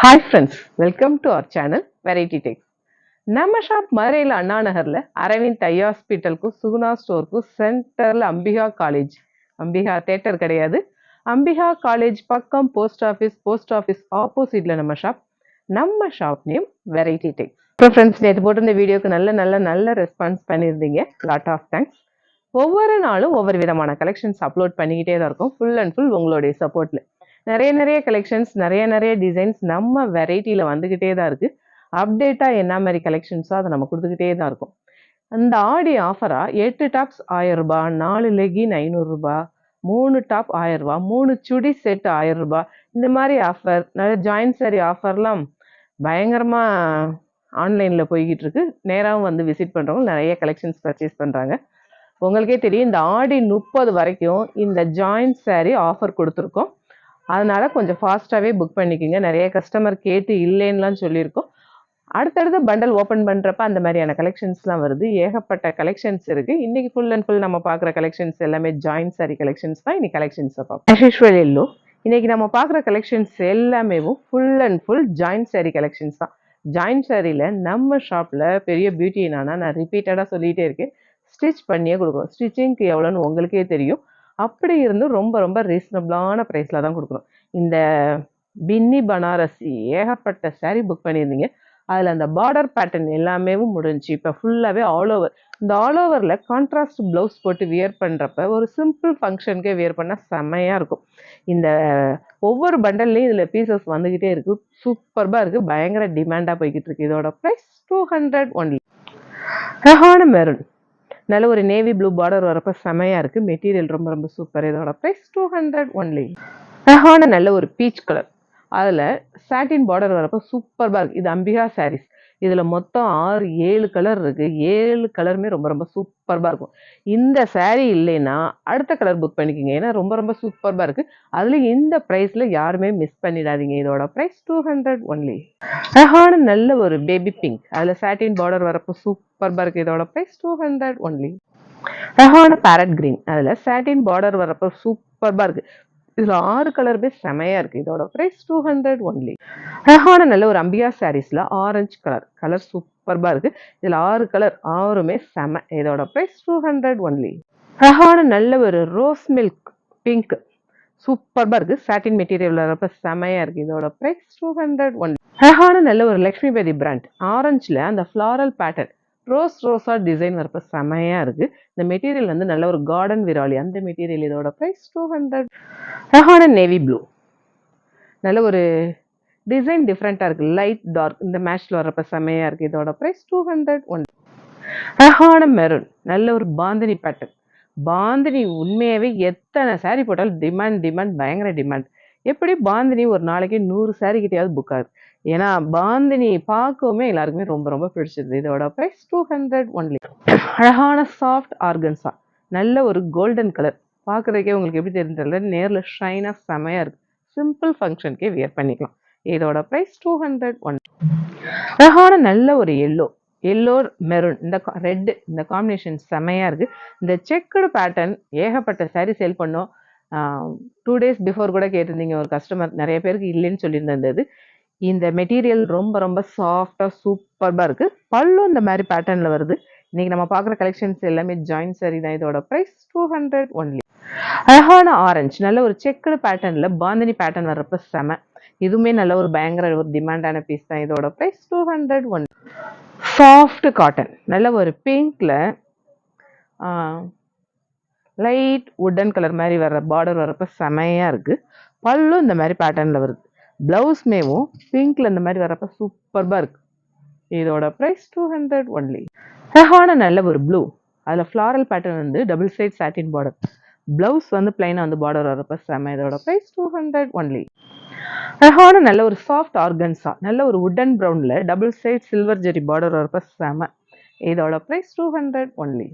Hi friends, welcome to our channel variety tex. நம்ம shop மதுரையில் அண்ணா நகரில் அரவிந்த் ஐ ஹாஸ்பிட்டலுக்கும் சுகுணா ஸ்டோருக்கும் சென்டரில் அம்பிகா காலேஜ், அம்பிகா தேட்டர் கிடையாது, அம்பிகா காலேஜ் பக்கம் போஸ்ட் ஆஃபீஸ் ஆப்போசிட்டில் நம்ம ஷாப் நேம் வெரைட்டி டெக்ஸ். அப்புறம் ஃப்ரெண்ட்ஸ், நேற்று போட்டிருந்த வீடியோக்கு நல்ல ரெஸ்பான்ஸ் பண்ணியிருந்தீங்க. Lot of thanks. ஒவ்வொரு நாளும் ஒவ்வொரு விதமான கலெக்ஷன்ஸ் அப்லோட் பண்ணிக்கிட்டே தான் இருக்கும். ஃபுல் அண்ட் ஃபுல் உங்களுடைய சப்போர்ட்டில் நிறைய கலெக்ஷன்ஸ், நிறைய டிசைன்ஸ் நம்ம வெரைட்டியில் வந்துக்கிட்டே தான் இருக்குது. அப்டேட்டாக என்ன மாதிரி கலெக்ஷன்ஸோ அதை நம்ம கொடுத்துக்கிட்டே தான் இருக்கும். அந்த ஆடி ஆஃபராக 8 டாப்ஸ் 1000 ரூபாய், 4 லெகின் 500 ரூபாய், 3 டாப் 1000 ரூபாய், 3 சுடி செட் 1000 ரூபாய், இந்த மாதிரி ஆஃபர், நிறைய ஜாயின்ட் சாரி ஆஃபர்லாம் பயங்கரமாக ஆன்லைனில் போய்கிட்டு இருக்கு. நேராகவும் வந்து விசிட் பண்ணுறவங்க நிறைய கலெக்ஷன்ஸ் பர்ச்சேஸ் பண்ணுறாங்க. உங்களுக்கே தெரியும், இந்த ஆடி 30 வரைக்கும் இந்த ஜாயின்ட் சாரி ஆஃபர் கொடுத்துருக்கோம். அதனால கொஞ்சம் ஃபாஸ்ட்டாகவே புக் பண்ணிக்கோங்க. நிறைய கஸ்டமர் கேட்டு இல்லைன்னுலாம் சொல்லியிருக்கோம். அடுத்தடுத்து பண்டல் ஓப்பன் பண்ணுறப்ப அந்த மாதிரியான கலெக்ஷன்ஸ்லாம் வருது. ஏகப்பட்ட கலெக்ஷன்ஸ் இருக்குது. இன்றைக்கி ஃபுல் அண்ட் ஃபுல் நம்ம பார்க்குற கலெக்ஷன்ஸ் எல்லாமே ஜாயின்ட் சாரி கலெக்ஷன்ஸ் தான். இன்றைக்கி கலெக்ஷன்ஸை பார்ப்போம். ஆஸ் யூஷுவல் எல்லோ. இன்றைக்கி நம்ம பார்க்குற கலெக்ஷன்ஸ் எல்லாமே full and full joint sari collections தான். ஜாயின்ட் சாரியில் நம்ம ஷாப்பில் பெரிய பியூட்டி என்னன்னா, நான் ரிப்பீட்டடாக சொல்லிகிட்டே இருக்கேன், ஸ்டிச் பண்ணியே கொடுக்குறோம். ஸ்டிச்சிங்க்கு எவ்வளோன்னு உங்களுக்கே தெரியும். அப்படி இருந்து ரொம்ப ரீசனபிளான ப்ரைஸில் தான் கொடுக்குறோம். இந்த பின்னி பனாரசி ஏகப்பட்ட சாரீ புக் பண்ணியிருந்தீங்க. அதில் அந்த பார்டர் பேட்டர்ன் எல்லாமே முடிஞ்சு இப்போ ஃபுல்லாகவே ஆல் ஓவர். இந்த ஆல் ஓவரில் கான்ட்ராஸ்ட் ப்ளவுஸ் போட்டு வியர் பண்ணுறப்ப ஒரு சிம்பிள் ஃபங்க்ஷனுக்கே வியர் பண்ணால் செம்மையாக இருக்கும். இந்த ஒவ்வொரு பண்டல்லையும் இதில் பீசஸ் வந்துக்கிட்டே இருக்குது. சூப்பர்பாக இருக்குது. பயங்கர டிமாண்டாக போய்கிட்டு இருக்கு. இதோட ப்ரைஸ் 200 ஒன்லி. ரஹான மெரூன், நல்ல ஒரு நேவி ப்ளூ பார்டர் வரப்போ செமையாக இருக்குது. மெட்டீரியல் ரொம்ப சூப்பர். இதோட ப்ரைஸ் 200 ஒன்லி. அழகான நல்ல ஒரு பீச் கலர், அதில் சாட்டின் பார்டர் வரப்போ சூப்பர்பாக இருக்குது. இது அம்பிகா சாரீஸ். இதில் மொத்தம் 6-7 கலர் இருக்குது. 7 கலருமே ரொம்ப சூப்பர்பாக இருக்கும். இந்த சாரீ இல்லைன்னா அடுத்த கலர் புக் பண்ணிக்கோங்க. ஏன்னா ரொம்ப சூப்பர்பாக இருக்குது. அதில் இந்த ப்ரைஸில் யாருமே மிஸ் பண்ணிடாதீங்க. இதோட ப்ரைஸ் 200 ஒன்லி. அழகான நல்ல ஒரு பேபி பிங்க், அதில் சாட்டின் பார்டர் வரப்போ சூப்பர்பாக இருக்குது. இதோட ப்ரைஸ் 200 ஒன்லி. அழகான பேரட் கிரீன், அதில் சாட்டின் பார்டர் வரப்போ சூப்பர்பாக இருக்குது. இதில் 6 கலருமே செமையாக இருக்குது. இதோட ப்ரைஸ் 200 ஒன்லி. அழகான நல்ல ஒரு அம்பிகா சாரீஸில் ஆரஞ்சு கலர் சூப்பர்பாக இருக்குது. இதில் 6 கலர் 6மே செம. இதோட ப்ரைஸ் 200 ஒன்லி. அழகான நல்ல ஒரு ரோஸ் மில்க் பிங்க் சூப்பர்பாக இருக்குது. சாட்டின் மெட்டீரியல் வரப்போ செமையாக இருக்குது. இதோட ப்ரைஸ் 200 ஒன்லி. அழகான நல்ல ஒரு லக்ஷ்மிபதி பிராண்ட் ஆரஞ்சில் அந்த ஃப்ளாரல் பேட்டர்ன் ரோஸாக டிசைன் வரப்போ செமையாக இருக்குது. இந்த மெட்டீரியல் வந்து நல்ல ஒரு கார்டன் விராலி அந்த மெட்டீரியல். இதோட ப்ரைஸ் 200. அழகான நேவி ப்ளூ, நல்ல ஒரு டிசைன் டிஃப்ரெண்ட்டாக இருக்குது. லைட் டார்க் இந்த மேட்ச்சில் வரப்போ செமையாக இருக்குது. இதோட ப்ரைஸ் 200 ஒன்லி. அழகான மெரூன், நல்ல ஒரு பாந்தினி பேட்டர்ன். பாந்தினி உண்மையாகவே எத்தனை சாரீ போட்டாலும் டிமாண்ட் பயங்கர டிமாண்ட். எப்படி பாந்தினி ஒரு நாளைக்கு 100 சாரீ கிட்டையாவது புக் ஆகுது. ஏன்னா பாந்தினி பார்க்கவுமே எல்லாருக்குமே ரொம்ப பிடிச்சது. இதோட ப்ரைஸ் 200 ஒன்லி. அழகான சாஃப்ட் ஆர்கன்ஸா, நல்ல ஒரு கோல்டன் கலர். பார்க்குறதுக்கே உங்களுக்கு எப்படி தெரிஞ்சதில்ல, நேரில் ஷைனாக செமையாக இருக்குது. சிம்பிள் ஃபங்க்ஷனுக்கே வியர் பண்ணிக்கலாம். இதோட ப்ரைஸ் 200 ஒன்லி. அழகான நல்ல ஒரு எல்லோ மெரூன், இந்த ரெட், இந்த காம்பினேஷன் செமையாக இருக்குது. இந்த செக்குடு பேட்டர்ன் ஏகப்பட்ட சாரீ சேல் பண்ணோம். 2 டேஸ் பிஃபோர் கூட கேட்டிருந்தீங்க ஒரு கஸ்டமர், நிறைய பேருக்கு இல்லைன்னு சொல்லியிருந்தது. இந்த மெட்டீரியல் ரொம்ப சாஃப்டாக சூப்பர்பாக இருக்குது. பல்லும் இந்த மாதிரி பேட்டர்னில் வருது. இன்றைக்கி நம்ம பார்க்குற கலெக்ஷன்ஸ் எல்லாமே ஜாயின்ட் சாரி தான். இதோட ப்ரைஸ் 200 ஒன்லி. அழகான ஆரஞ்சு, நல்ல ஒரு செக்குடு பேட்டர்னில் பாந்தினி பேட்டர்ன் வர்றப்ப செம. இதுவுமே நல்ல ஒரு பயங்கர ஒரு டிமாண்டான பீஸ் தான். இதோட ப்ரைஸ் 200 ஒன்லி. சாஃப்ட் காட்டன், நல்ல ஒரு பிங்க்ல லைட் வுட்டன் கலர் மாதிரி வர்ற பார்டர் வரப்போ செமையாக இருக்குது. பல்லும் இந்த மாதிரி பேட்டர்னில் வருது. ப்ளவுஸ்மேவும் பிங்க்ல இந்த மாதிரி வரப்போ சூப்பர்பாக இருக்குது. இதோட ப்ரைஸ் 200 ஒன்லி. அழகான நல்ல ஒரு ப்ளூ, அதில் ஃப்ளாரல் பேட்டர்ன் வந்து double side satin border. Blouse வந்து பிளைனாக வந்து பார்டர் வரப்போ செம. இதோட ப்ரைஸ் 200 ஒன்லி. அழகான நல்ல ஒரு சாஃப்ட் ஆர்கன்ஸா, நல்ல ஒரு வுட்டன் ப்ரௌனில் டபுள் சைட் சில்வர் ஜெரி பார்டர் வரப்போ செம. இதோட ப்ரைஸ் 200 ஒன்லி.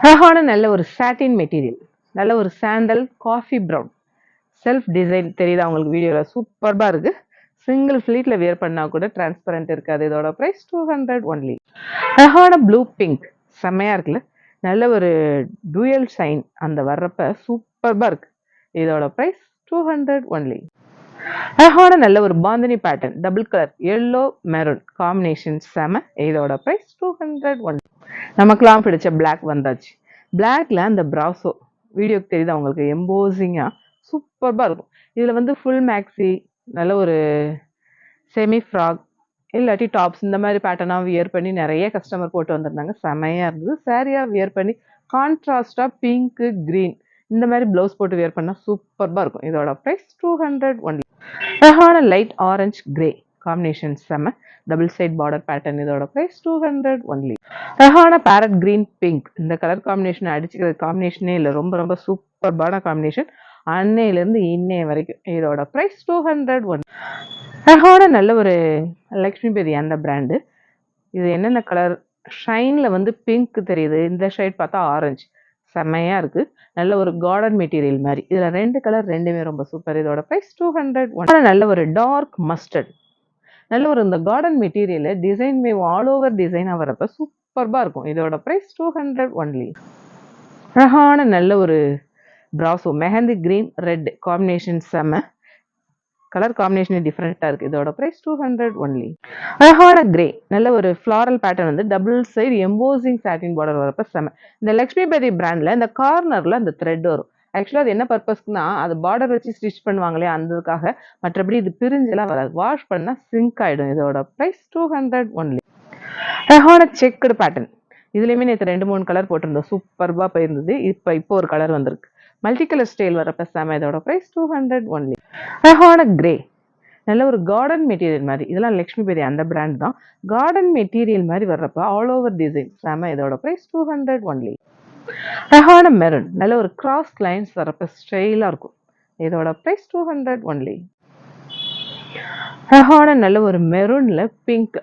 அழகான நல்ல ஒரு சாட்டின் மெட்டீரியல், நல்ல ஒரு sandal coffee brown self design தெரியுதா உங்களுக்கு வீடியோவில்? சூப்பர்பாக இருக்குது. சிங்கிள் ஃப்ளீட்டில் வியர் பண்ணால் கூட டிரான்ஸ்பரண்ட் இருக்காது. இதோட ப்ரைஸ் 200 ஒன்லி. அழகான ப்ளூ பிங்க் செம்மையாக இருக்குல்ல, நல்ல ஒரு டூயல் ஷைன் அந்த வர்றப்ப சூப்பர்பாக இருக்குது. இதோட ப்ரைஸ் 200 ஒன்லி. அழகான நல்ல ஒரு bandhani pattern double colour yellow maroon combination செம. இதோட பிரைஸ் 201. நமக்குலாம் பிடிச்ச பிளாக் வந்தாச்சு. பிளாக்ல அந்த பிராசோ வீடியோக்கு தெரியுது அவங்களுக்கு எம்போசிங்கா சூப்பர்பா இருக்கும். இதுல வந்து ஃபுல் மேக்ஸி நல்ல ஒரு செமி ஃப்ராக் இல்லாட்டி டாப்ஸ் இந்த மாதிரி பேட்டர்னாக வியர் பண்ணி நிறைய கஸ்டமர் போட்டு வந்திருந்தாங்க. செமையாக இருந்தது. சாரியாக வியர் பண்ணி கான்ட்ராஸ்டாக பிங்க்கு க்ரீன் இந்த மாதிரி ப்ளவுஸ் போட்டு வியர் பண்ணால் சூப்பர்பாக இருக்கும். இதோட ப்ரைஸ் 200 ஒன்லி. அழகான லைட் ஆரஞ்ச் கிரே காம்பினேஷன் செம்ம. Double side border pattern. இதோட ப்ரைஸ் 200 ஒன்லி. அழகான பேரட் கிரீன் பிங்க் இந்த கலர் காம்பினேஷன் அடிச்சுக்கிற காம்பினேஷனே இல்லை. ரொம்ப ரொம்ப சூப்பர்பான காம்பினேஷன். அன்னையிலேருந்து இன்னைய வரைக்கும். இதோட ப்ரைஸ் 200 ஒன். அழகான நல்ல ஒரு லக்ஷ்மிபதி அந்த பிராண்டு. இது என்னென்ன கலர் ஷைனில் வந்து பிங்க் தெரியுது. இந்த ஷேட் பார்த்தா ஆரஞ்சு. செம்மையாக இருக்குது. நல்ல ஒரு கார்டன் மெட்டீரியல் மாதிரி. இதில் 2 கலர் ரெண்டுமே ரொம்ப சூப்பர். இதோட ப்ரைஸ் 201. நல்ல ஒரு டார்க் மஸ்டர்ட் நல்ல ஒரு இந்த garden material design all over டிசைனாக வரப்ப சூப்பர்பாக இருக்கும். இதோட ப்ரைஸ் 200 ஒன்லி. அழகான நல்ல ஒரு brasso mehndi green red combination செம்ம. கலர் காம்பினேஷனே டிஃப்ரெண்ட்டாக இருக்குது. இதோட ப்ரைஸ் 200 ஒன்லி. அழகான கிரே நல்ல ஒரு ஃப்ளாரல் பேட்டர்ன் வந்து டபுள் சைடு எம்போசிங் சாட்டின் பார்டர் வரப்போ செம்ம. இந்த லக்ஷ்மிபதி பிராண்டில் இந்த கார்னரில் அந்த த்ரெட் வரும். ஆக்சுவலாக அது என்ன பர்பஸ்க்குனா அது பார்டர் வச்சு ஸ்டிச் பண்ணுவாங்களே அந்ததுக்காக. மற்றபடி இது பிரிஞ்செல்லாம் வராது. வாஷ் பண்ணால் சிங்க் ஆகிடும். இதோட ப்ரைஸ் 200 ஒன்லி. அழகான செக்குடு பேட்டர்ன். இதுலேயுமே நேற்று 2-3 கலர் போட்டிருந்தோம். சூப்பர்பாக போயிருந்தது. இப்போ ஒரு கலர் வந்திருக்கு. மல்டி கலர் ஸ்டைல் வரப்போ செம்ம. இதோட ப்ரைஸ் 200 ஒன்லி. அழகான கிரே நல்ல ஒரு கார்டன் மெட்டீரியல் மாதிரி. இதெல்லாம் லக்ஷ்மிபதி அந்த பிராண்ட் தான். கார்டன் மெட்டீரியல் மாதிரி வர்றப்ப ஆல் ஓவர் டிசைன் செம. இதோட ப்ரைஸ் 200 ஒன்லி. அழகான மெரூன் நல்ல ஒரு கிராஸ் லைன்ஸ் வரப்ப ஸ்டைலாக இருக்கும். இதோட ப்ரைஸ் 200 ஒன்லி. அழகான நல்ல ஒரு மெரூன்ல பிங்க்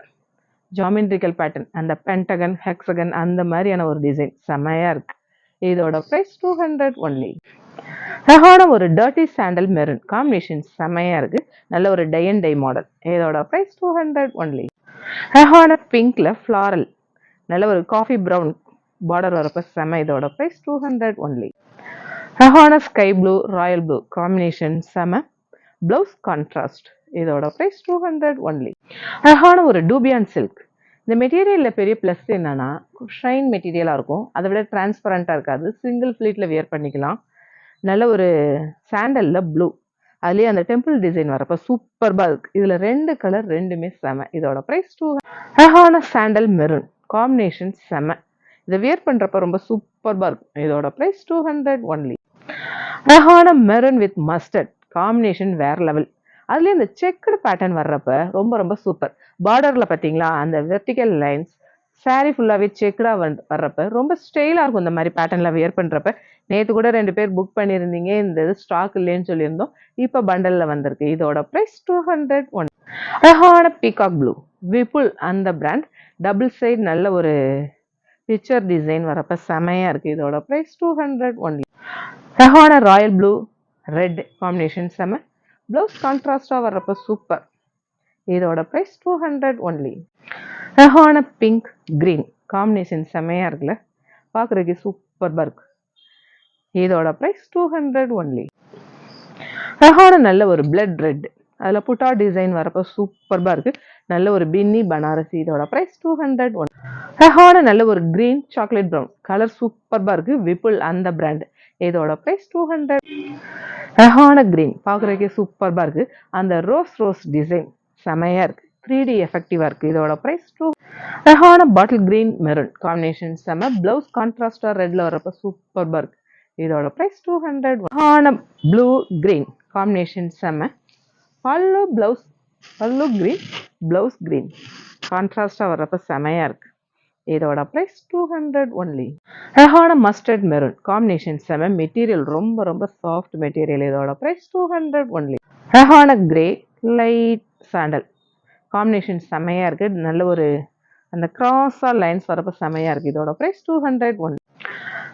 ஜாமெட்ரிக்கல் பேட்டர்ன் அந்த பென்டகன் ஹெக்ஸகன் அந்த மாதிரியான ஒரு டிசைன் செமையாக இருக்கு. இதோட ப்ரைஸ் 200 ஒன்லி. அழகான ஒரு டர்ட்டி சாண்டல் மெரூன் காம்பினேஷன் செம்மையா இருக்கு. நல்ல ஒரு டை அண்ட் டை மாடல். இதோட ப்ரைஸ் 200 ஒன்லி. அழகான பிங்க்ல ஃப்ளாரல் நல்ல ஒரு காஃபி ப்ரௌன் பார்டர் வரப்ப செம்ம. இதோட ப்ரைஸ் 200 ஒன்லி. அழகான sky blue royal blue combination செம. Blouse contrast. இதோட ப்ரைஸ் 200 ஒன்லி. அழகான ஒரு டூபியான் சில்க். இந்த மெட்டீரியலில் பெரிய ப்ளஸ் என்னன்னா ஷைன் மெட்டீரியலாக இருக்கும். அதை விட டிரான்ஸ்பரண்ட்டாக இருக்காது. சிங்கிள் ஃப்ளீட்டில் வியர் பண்ணிக்கலாம். நல்ல ஒரு சாண்டலில் ப்ளூ அதுலேயே அந்த டெம்பிள் டிசைன் வரப்போ சூப்பர்பாக இருக்குது. இதில் 2 கலர் ரெண்டுமே செம. இதோட ப்ரைஸ் 200. அழகான சாண்டல் மெரூன் காம்பினேஷன் செம. இதை வியர் பண்ணுறப்ப ரொம்ப சூப்பர்பாக இருக்கும். இதோட ப்ரைஸ் 200 ஒன்லி. அழகான மெரூன் வித் மஸ்டர்ட் காம்பினேஷன் வேற லெவல். அதுலேயே இந்த செக்குடு பேட்டர்ன் வர்றப்ப ரொம்ப ரொம்ப சூப்பர். பார்டரில் பார்த்தீங்களா அந்த வெர்டிக்கல் லைன்ஸ் சாரீ ஃபுல்லாகவே செக்குடாக வர்றப்ப ரொம்ப ஸ்டைலாக இருக்கும். இந்த மாதிரி பேட்டர்னில் வியர் பண்ணுறப்ப நேற்று கூட 2 பேர் புக் பண்ணியிருந்தீங்க. இந்த இது ஸ்டாக் இல்லைன்னு சொல்லியிருந்தோம். இப்போ பண்டலில் வந்திருக்கு. இதோட ப்ரைஸ் 200 ஒன். அழகான பீகாக் ப்ளூ விப்புல் அந்த பிராண்ட் டபுள் சைடு நல்ல ஒரு பிக்சர் டிசைன் வரப்ப செமையாக இருக்குது. இதோட ப்ரைஸ் 200 ஒன்லி. அழகான ராயல் ப்ளூ ரெட் காம்பினேஷன் செம. ப்ளவுஸ் கான்ட்ராஸ்டாக வர்றப்ப சூப்பர். இதோட ப்ரைஸ் 200 ஒன்லி. அழகான பிங்க் கிரீன் காம்பினேஷன் செமையாக இருக்குல்ல. பார்க்குறதுக்கு சூப்பர்பாக இருக்கு. இதோட ப்ரைஸ் 200 ஒன்லி. அழகான நல்ல ஒரு பிளட் ரெட் அதில் புட்டா டிசைன் வரப்போ சூப்பர்பாக இருக்குது. நல்ல ஒரு பின்னி பனாரசி. இதோட ப்ரைஸ் 200 ஒன். அழகான நல்ல ஒரு கிரீன் சாக்லேட் ப்ரௌன் கலர் சூப்பர்பாக இருக்குது. விப்புல் அந்த பிராண்ட். இதோட ப்ரைஸ் 200. அழகான கிரீன் பார்க்குறதுக்கே சூப்பர்பாக இருக்குது. அந்த ரோஸ் டிசைன் செமையாக இருக்குது. 3D எஃபெக்டிவாக இருக்குது. இதோட ப்ரைஸ் 2. அழகான பாட்டில் கிரீன் மெரூன் காம்பினேஷன் செம. ப்ளவுஸ் கான்ட்ராஸ்டாக ரெட்டில் வரப்போ சூப்பர்பாக இருக்குது. இதோட ப்ரைஸ் 200. அழகான ப்ளூ கிரீன் காம்பினேஷன் செம. பல்லு கிரீன் ப்ளவுஸ் கிரீன் கான்ட்ராஸ்டாக வர்றப்ப செமையாக இருக்குது. இதோட ப்ரைஸ் 200 ஒன்லி. அழகான மஸ்டர்ட் மெரூன் காம்பினேஷன் செம. மெட்டீரியல் ரொம்ப ரொம்ப சாஃப்ட் மெட்டீரியல். இதோட ப்ரைஸ் 200 ஒன்லி. அழகான கிரே லைட் சாண்டல் காம்பினேஷன் செமையாக இருக்குது. நல்ல ஒரு அந்த கிராஸாக லைன்ஸ் வரப்போ செமையாக இருக்குது. இதோட ப்ரைஸ் 200 ஒன்லி.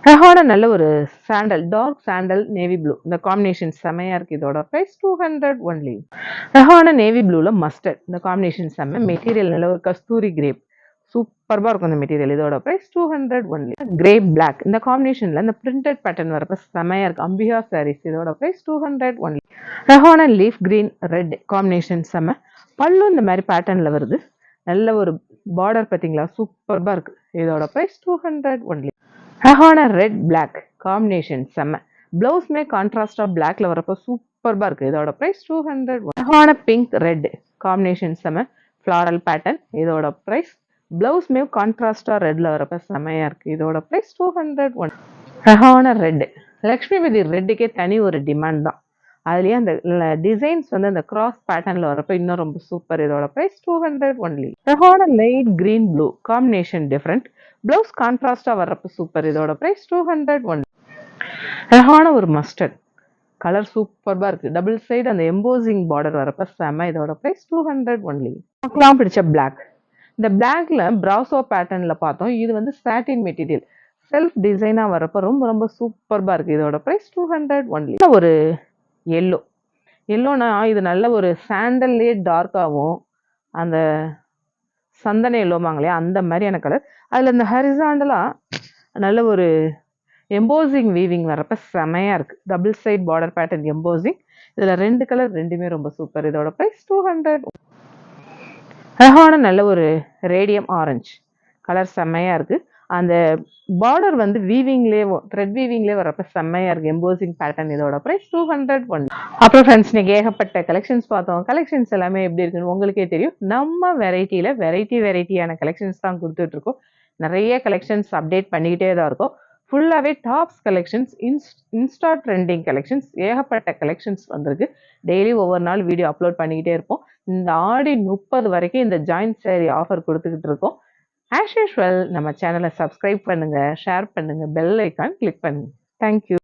அழகான நல்ல ஒரு sandal dark sandal navy blue இந்த காம்பினேஷன் செமையாக இருக்குது. இதோட ப்ரைஸ் 200 ஒன்லி. அழகான நேவி ப்ளூவில் மஸ்டர்ட் இந்த காம்பினேஷன் செம்ம. மெட்டீரியல் நல்ல ஒரு கஸ்தூரி கிரேப் சூப்பர்பா இருக்கும் இந்த மெட்டீரியல். இதோட பிரைஸ் 200 ஒன்லி. கிரே பிளாக் இந்த காம்பினேஷன்ல இந்த பிரிண்டட் பேட்டர்ன் வரப்ப செமையா இருக்கு. அம்பிகா சாரீஸ் இதோட பிரைஸ் 200 ஒன்லி. ரஹானா லீஃப் கிரீன் ரெட் காம்பினேஷன் செம. பல்லு இந்த மாதிரி பேட்டர்ன்ல வருது. நல்ல ஒரு பார்டர் பார்த்தீங்களா, சூப்பர்பா இருக்கு. இதோட price 200 only. Rahana red black combination செம்ம. பிளவுஸ்மே கான்ட்ராஸ்டா பிளாக்ல வரப்போ சூப்பர்பா இருக்கு. இதோட price 200. Rahana pink red combination செம்ம. Floral pattern. இதோட பிரைஸ் பிளவுஸ்மே கான்ட்ராஸ்டா ரெட்ல வரப்ப செமையா இருக்கு. இதோட price 200 one. Rahana red Lakshmipathi ரெட்டுக்கே தனி ஒரு டிமாண்ட் தான். அதுலயே அந்த டிசைன்ஸ் வந்து அந்த கிராஸ் பேட்டர்ன்ல வரப்ப இன்னும் ரொம்ப சூப்பர். இதோட price 200 only. Rahana light green blue combination different. Blouse கான்ட்ராஸ்டா வர்றப்ப சூப்பர். இதோட பிரைஸ் 200 ஒன்லி. ரஹானா ஒரு மஸ்டர்ட் கலர் சூப்பர்பா இருக்கு. டபுள் சைடு அந்த எம்போசிங் பார்டர் வரப்ப செம. இதோட பிரைஸ் 200 ஒன்லி. நமக்குலாம் பிடிச்ச பிளாக். இந்த பிளாக்ல பிராசோ பேட்டர்ன்ல பார்த்தோம். இது வந்து சாட்டின் மெட்டீரியல் செல்ஃப் டிசைனா வரப்ப ரொம்ப ரொம்ப சூப்பர்பா இருக்கு. இதோட பிரைஸ் 200 ஒன்லி. ஒரு எல்லோ எல்லோனா இது நல்ல ஒரு சாண்டல்லே டார்க்காகவும் அந்த சந்தன எல்லோமாங்க இல்லையா அந்த மாதிரியான கலர். அதில் இந்த ஹரிசாண்டலா நல்ல ஒரு எம்போசிங் வீவிங் வரப்ப செமையா இருக்கு. Double side border pattern embossing. இதுல ரெண்டு கலர் ரெண்டுமே ரொம்ப சூப்பர். இதோட பிரைஸ் 200. அழகான நல்ல ஒரு ரேடியம் ஆரஞ்சு கலர் செம்மையா இருக்கு. அந்த பார்டர் வந்து வீவிங்லேயே த்ரெட் வீவிங்லேயே வரப்ப செம்மையா இருக்கு. Embossing pattern. இதோட பிரைஸ் 200 ஒன்லி. அப்புறம் ஃப்ரெண்ட்ஸ் இன்னைக்கு ஏகப்பட்ட கலெக்ஷன்ஸ் பார்த்தோம். கலெக்ஷன்ஸ் எல்லாமே எப்படி இருக்குன்னு உங்களுக்கே தெரியும். நம்ம வெரைட்டியில வெரைட்டியான கலெக்ஷன்ஸ் தான் கொடுத்துட்டு இருக்கோம். நிறைய கலெக்ஷன்ஸ் அப்டேட் பண்ணிக்கிட்டே தான் இருக்கும். ஃபுல்லாகவே tops collections, Insta trending collections, ஏகப்பட்ட கலெக்ஷன்ஸ் வந்திருக்கு. டெய்லி ஒவ்வொரு நாள் வீடியோ அப்லோட் பண்ணிக்கிட்டே இருப்போம். இந்த ஆடி 30 வரைக்கும் இந்த ஜாயின்ட் சேரீ ஆஃபர் கொடுத்துக்கிட்டு இருக்கோம். ஆஸ் யூஷுவல் நம்ம சேனலை சப்ஸ்கிரைப் பண்ணுங்க, ஷேர் பண்ணுங்க, பெல் ஐக்கான் கிளிக் பண்ணுங்க. தேங்க்யூ.